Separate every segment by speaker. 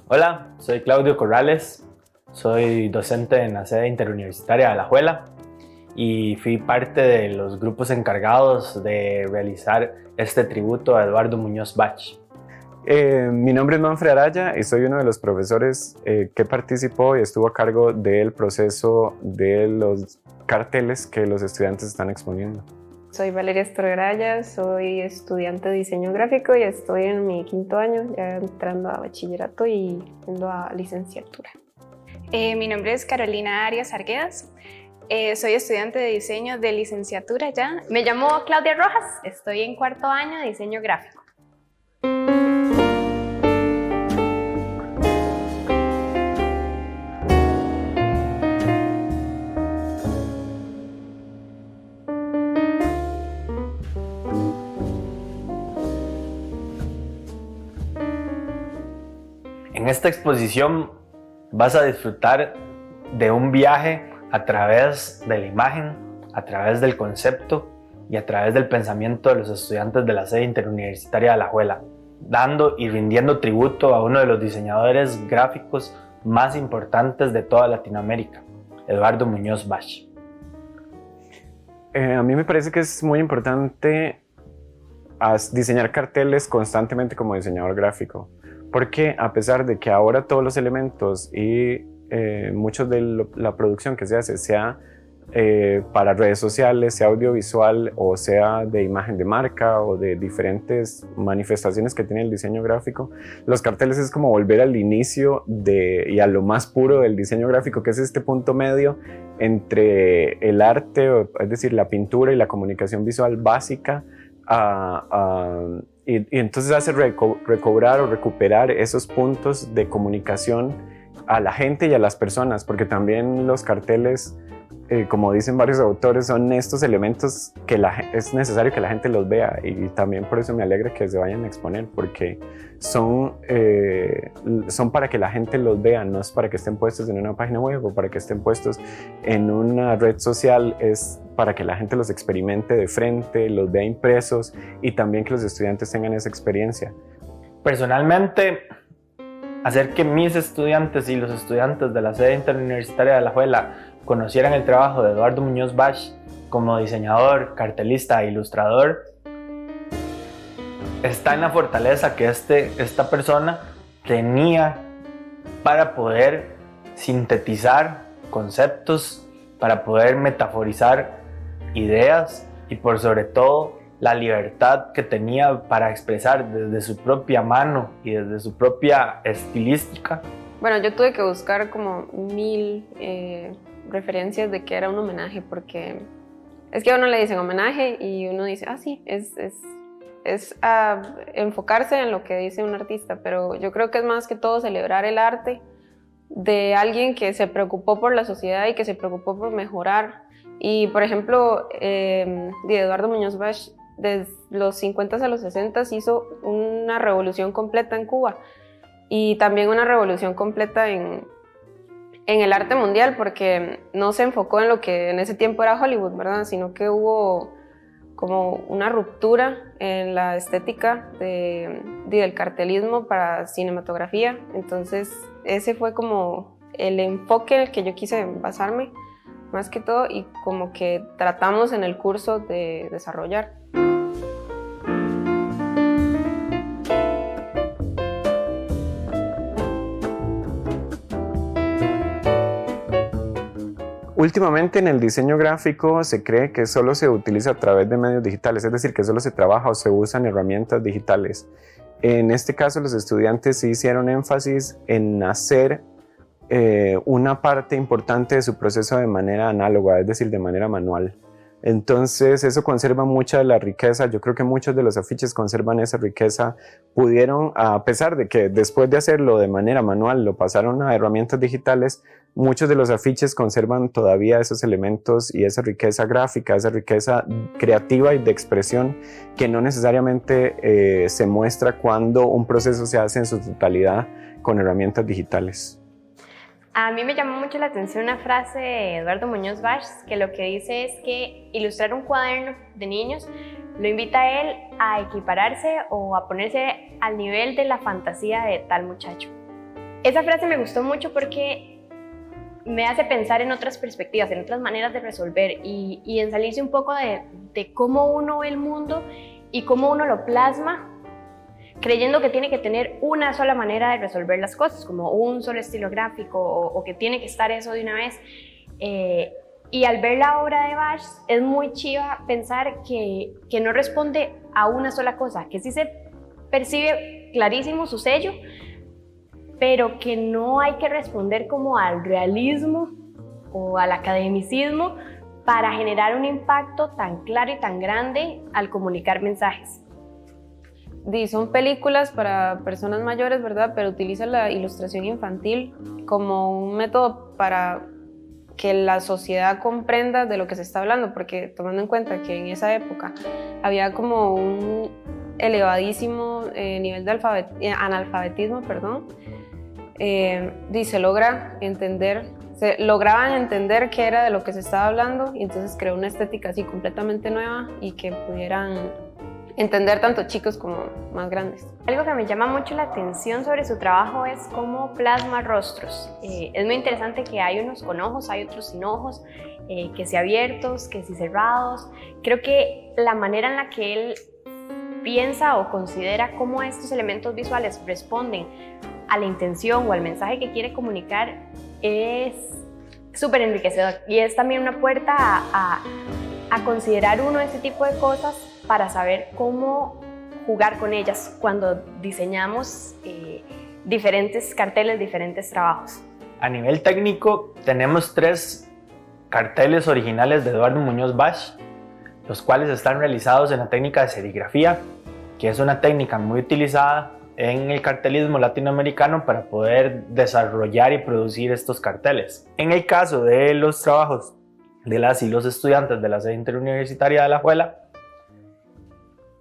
Speaker 1: Hola, soy Claudio Corrales, soy docente en la sede interuniversitaria de Alajuela y fui parte de los grupos encargados de realizar este tributo a Eduardo Muñoz Bach.
Speaker 2: Mi nombre es Manfred Araya y soy uno de los profesores que participó y estuvo a cargo del proceso de los carteles que los estudiantes están exponiendo.
Speaker 3: Soy Valeria Estorgraya, soy estudiante de diseño gráfico y estoy en mi 5º año, ya entrando a bachillerato y yendo a licenciatura.
Speaker 4: Mi nombre es Carolina Arias Arguedas, soy estudiante de diseño de licenciatura ya. Me llamo Claudia Rojas, estoy en 4º año de diseño gráfico.
Speaker 1: En esta exposición vas a disfrutar de un viaje a través de la imagen, a través del concepto y a través del pensamiento de los estudiantes de la sede interuniversitaria de Alajuela, dando y rindiendo tributo a uno de los diseñadores gráficos más importantes de toda Latinoamérica, Eduardo Muñoz Bach.
Speaker 2: A mí me parece que es muy importante diseñar carteles constantemente como diseñador gráfico, porque a pesar de que ahora todos los elementos y muchos de la producción que se hace, sea para redes sociales, sea audiovisual o sea de imagen de marca o de diferentes manifestaciones que tiene el diseño gráfico, los carteles es como volver al inicio y a lo más puro del diseño gráfico, que es este punto medio entre el arte, es decir, la pintura y la comunicación visual básica, y entonces hace recobrar o recuperar esos puntos de comunicación a la gente y a las personas, porque también los carteles, como dicen varios autores, son estos elementos que es necesario que la gente los vea, y también por eso me alegra que se vayan a exponer, porque son para que la gente los vea, no es para que estén puestos en una página web o para que estén puestos en una red social, es para que la gente los experimente de frente, los vea impresos y también que los estudiantes tengan esa experiencia.
Speaker 1: Personalmente, hacer que mis estudiantes y los estudiantes de la sede interuniversitaria de Alajuela conocieran el trabajo de Eduardo Muñoz Bach como diseñador, cartelista e ilustrador, está en la fortaleza que esta persona tenía para poder sintetizar conceptos, para poder metaforizar ideas y por sobre todo la libertad que tenía para expresar desde su propia mano y desde su propia estilística.
Speaker 3: Bueno, yo tuve que buscar como 1000 referencias de que era un homenaje, porque es que a uno le dicen homenaje y uno dice, sí, es enfocarse en lo que dice un artista, pero yo creo que es más que todo celebrar el arte de alguien que se preocupó por la sociedad y que se preocupó por mejorar. Y por ejemplo, de Eduardo Muñoz Bach, desde los 50 a los 60 hizo una revolución completa en Cuba y también una revolución completa en el arte mundial, porque no se enfocó en lo que en ese tiempo era Hollywood, ¿verdad? Sino que hubo como una ruptura en la estética del cartelismo para cinematografía. Entonces ese fue como el enfoque en el que yo quise basarme más que todo y como que tratamos en el curso de desarrollar.
Speaker 2: Últimamente en el diseño gráfico se cree que solo se utiliza a través de medios digitales, es decir, que solo se trabaja o se usan herramientas digitales. En este caso, los estudiantes sí hicieron énfasis en hacer una parte importante de su proceso de manera análoga, es decir, de manera manual. Entonces eso conserva mucha de la riqueza. Yo creo que muchos de los afiches conservan esa riqueza. Pudieron, a pesar de que después de hacerlo de manera manual lo pasaron a herramientas digitales, muchos de los afiches conservan todavía esos elementos y esa riqueza gráfica, esa riqueza creativa y de expresión que no necesariamente se muestra cuando un proceso se hace en su totalidad con herramientas digitales.
Speaker 4: A mí me llamó mucho la atención una frase de Eduardo Muñoz Bach, que lo que dice es que ilustrar un cuaderno de niños lo invita a él a equipararse o a ponerse al nivel de la fantasía de tal muchacho. Esa frase me gustó mucho porque me hace pensar en otras perspectivas, en otras maneras de resolver y en salirse un poco de cómo uno ve el mundo y cómo uno lo plasma, creyendo que tiene que tener una sola manera de resolver las cosas, como un solo estilo gráfico o que tiene que estar eso de una vez. Y al ver la obra de Bach es muy chiva pensar que no responde a una sola cosa, que sí se percibe clarísimo su sello, pero que no hay que responder como al realismo o al academicismo para generar un impacto tan claro y tan grande al comunicar mensajes.
Speaker 3: Son películas para personas mayores, ¿verdad? Pero utiliza la ilustración infantil como un método para que la sociedad comprenda de lo que se está hablando, porque tomando en cuenta que en esa época había como un elevadísimo nivel de analfabetismo, se lograban entender qué era de lo que se estaba hablando y entonces creó una estética así completamente nueva y que pudieran entender tanto chicos como más grandes.
Speaker 4: Algo que me llama mucho la atención sobre su trabajo es cómo plasma rostros. Es muy interesante que hay unos con ojos, hay otros sin ojos, que si abiertos, que si cerrados. Creo que la manera en la que él piensa o considera cómo estos elementos visuales responden a la intención o al mensaje que quiere comunicar es súper enriquecedor y es también una puerta a considerar uno este tipo de cosas para saber cómo jugar con ellas cuando diseñamos diferentes carteles, diferentes trabajos.
Speaker 1: A nivel técnico, tenemos 3 carteles originales de Eduardo Muñoz Bach, los cuales están realizados en la técnica de serigrafía, que es una técnica muy utilizada en el cartelismo latinoamericano para poder desarrollar y producir estos carteles. En el caso de los trabajos de las y los estudiantes de la sede interuniversitaria de Alajuela,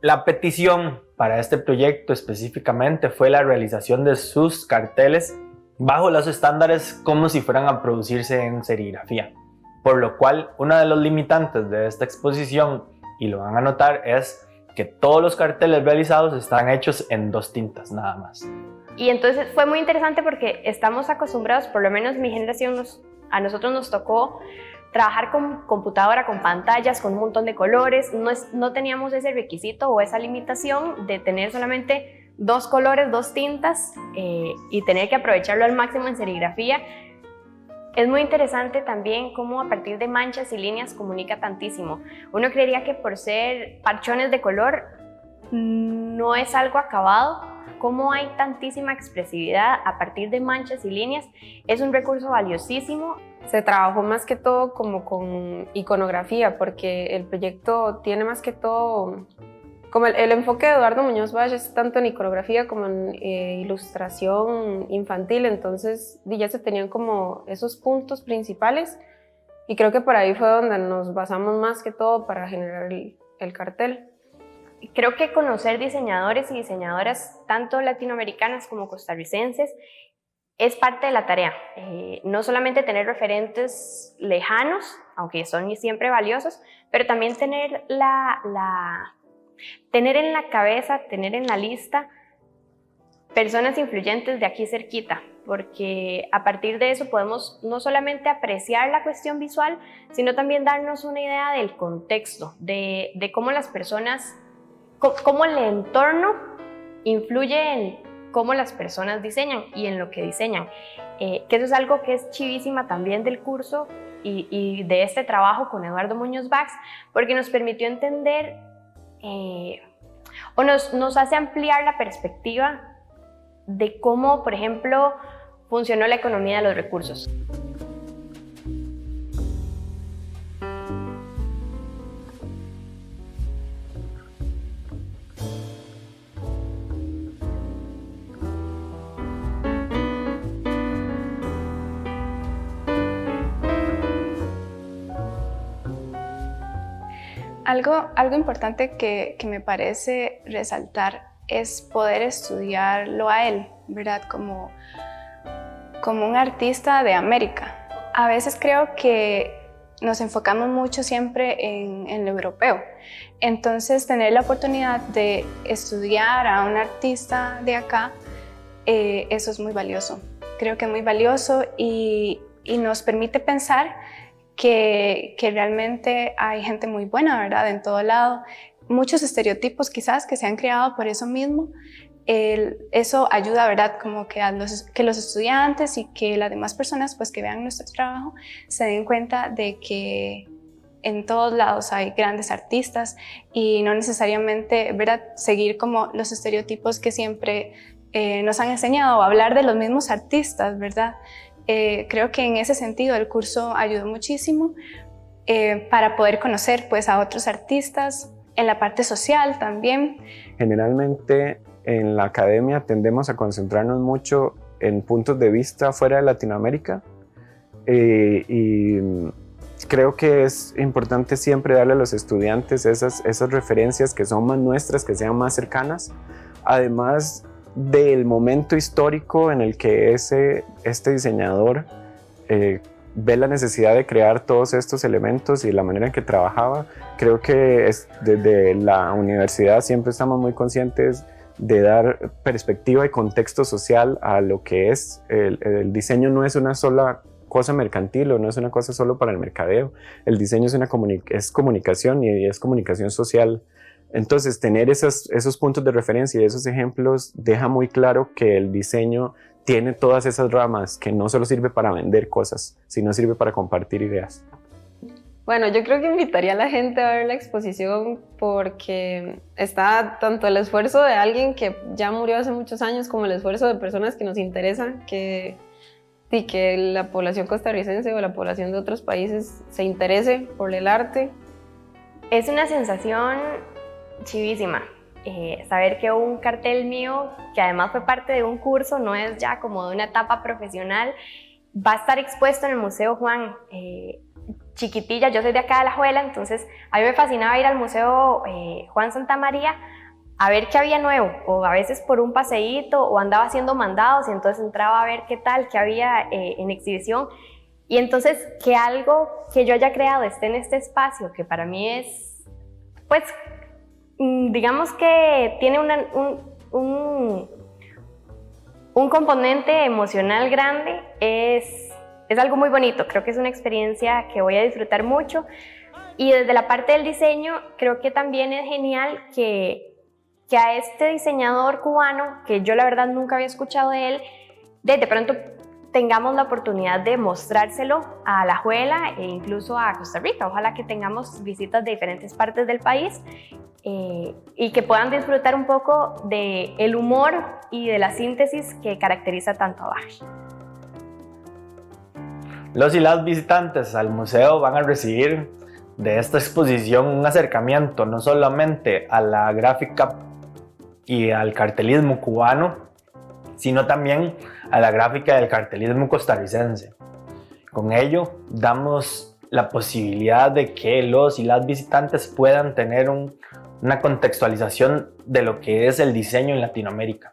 Speaker 1: la petición para este proyecto específicamente fue la realización de sus carteles bajo los estándares como si fueran a producirse en serigrafía, por lo cual una de los limitantes de esta exposición, y lo van a notar, es que todos los carteles realizados están hechos en 2 tintas nada más.
Speaker 4: Y entonces fue muy interesante porque estamos acostumbrados, por lo menos mi generación, a nosotros nos tocó trabajar con computadora, con pantallas, con un montón de colores. No teníamos ese requisito o esa limitación de tener solamente 2 colores, 2 tintas y tener que aprovecharlo al máximo en serigrafía. Es muy interesante también cómo a partir de manchas y líneas comunica tantísimo. Uno creería que por ser parchones de color no es algo acabado. Cómo hay tantísima expresividad a partir de manchas y líneas es un recurso valiosísimo.
Speaker 3: Se trabajó más que todo como con iconografía, porque el proyecto tiene más que todo, como el enfoque de Eduardo Muñoz Bach es tanto en iconografía como en ilustración infantil, entonces ya se tenían como esos puntos principales y creo que por ahí fue donde nos basamos más que todo para generar el cartel.
Speaker 4: Creo que conocer diseñadores y diseñadoras tanto latinoamericanas como costarricenses es parte de la tarea. No solamente tener referentes lejanos, aunque son siempre valiosos, pero también tener tener en la cabeza, tener en la lista personas influyentes de aquí cerquita, porque a partir de eso podemos no solamente apreciar la cuestión visual, sino también darnos una idea del contexto, de cómo las personas, cómo el entorno influye en cómo las personas diseñan y en lo que diseñan. Que eso es algo que es chivísima también del curso y de este trabajo con Eduardo Muñoz Bach, porque nos permitió entender o nos hace ampliar la perspectiva de cómo, por ejemplo, funcionó la economía de los recursos.
Speaker 5: Algo importante que me parece resaltar es poder estudiarlo a él, ¿verdad? Como un artista de América. A veces creo que nos enfocamos mucho siempre en lo europeo. Entonces, tener la oportunidad de estudiar a un artista de acá, eso es muy valioso. Creo que es muy valioso y nos permite pensar que realmente hay gente muy buena, ¿verdad? En todo lado. Muchos estereotipos quizás que se han creado por eso mismo. Eso ayuda, ¿verdad? Como que los estudiantes y que las demás personas pues, que vean nuestro trabajo se den cuenta de que en todos lados hay grandes artistas y no necesariamente, ¿verdad?, seguir como los estereotipos que siempre nos han enseñado o hablar de los mismos artistas, ¿verdad? Creo que en ese sentido el curso ayudó muchísimo para poder conocer pues, a otros artistas, en la parte social también.
Speaker 2: Generalmente en la academia tendemos a concentrarnos mucho en puntos de vista fuera de Latinoamérica y creo que es importante siempre darle a los estudiantes esas referencias que son más nuestras, que sean más cercanas, además del momento histórico en el que este diseñador ve la necesidad de crear todos estos elementos y la manera en que trabajaba. Creo que desde la universidad siempre estamos muy conscientes de dar perspectiva y contexto social a lo que es. El diseño no es una sola cosa mercantil o no es una cosa solo para el mercadeo. El diseño es comunicación y es comunicación social. Entonces, tener esos puntos de referencia y esos ejemplos deja muy claro que el diseño tiene todas esas ramas, que no solo sirve para vender cosas, sino sirve para compartir ideas.
Speaker 3: Bueno, yo creo que invitaría a la gente a ver la exposición porque está tanto el esfuerzo de alguien que ya murió hace muchos años como el esfuerzo de personas que nos interesan, que la población costarricense o la población de otros países se interese por el arte.
Speaker 4: Es una sensación chivísima. Saber que un cartel mío, que además fue parte de un curso, no es ya como de una etapa profesional, va a estar expuesto en el Museo Juan. Chiquitilla, yo soy de acá de Alajuela, entonces a mí me fascinaba ir al Museo Juan Santa María a ver qué había nuevo, o a veces por un paseíto, o andaba haciendo mandados y entonces entraba a ver qué tal, qué había en exhibición. Y entonces que algo que yo haya creado esté en este espacio, que para mí es, pues, digamos que tiene un componente emocional grande, es algo muy bonito. Creo que es una experiencia que voy a disfrutar mucho. Y desde la parte del diseño, creo que también es genial que a este diseñador cubano, que yo la verdad nunca había escuchado de él, de pronto tengamos la oportunidad de mostrárselo a Alajuela e incluso a Costa Rica. Ojalá que tengamos visitas de diferentes partes del país y que puedan disfrutar un poco del humor y de la síntesis que caracteriza tanto a Bach.
Speaker 1: Los y las visitantes al museo van a recibir de esta exposición un acercamiento no solamente a la gráfica y al cartelismo cubano, sino también a la gráfica del cartelismo costarricense. Con ello, damos la posibilidad de que los y las visitantes puedan tener una contextualización de lo que es el diseño en Latinoamérica.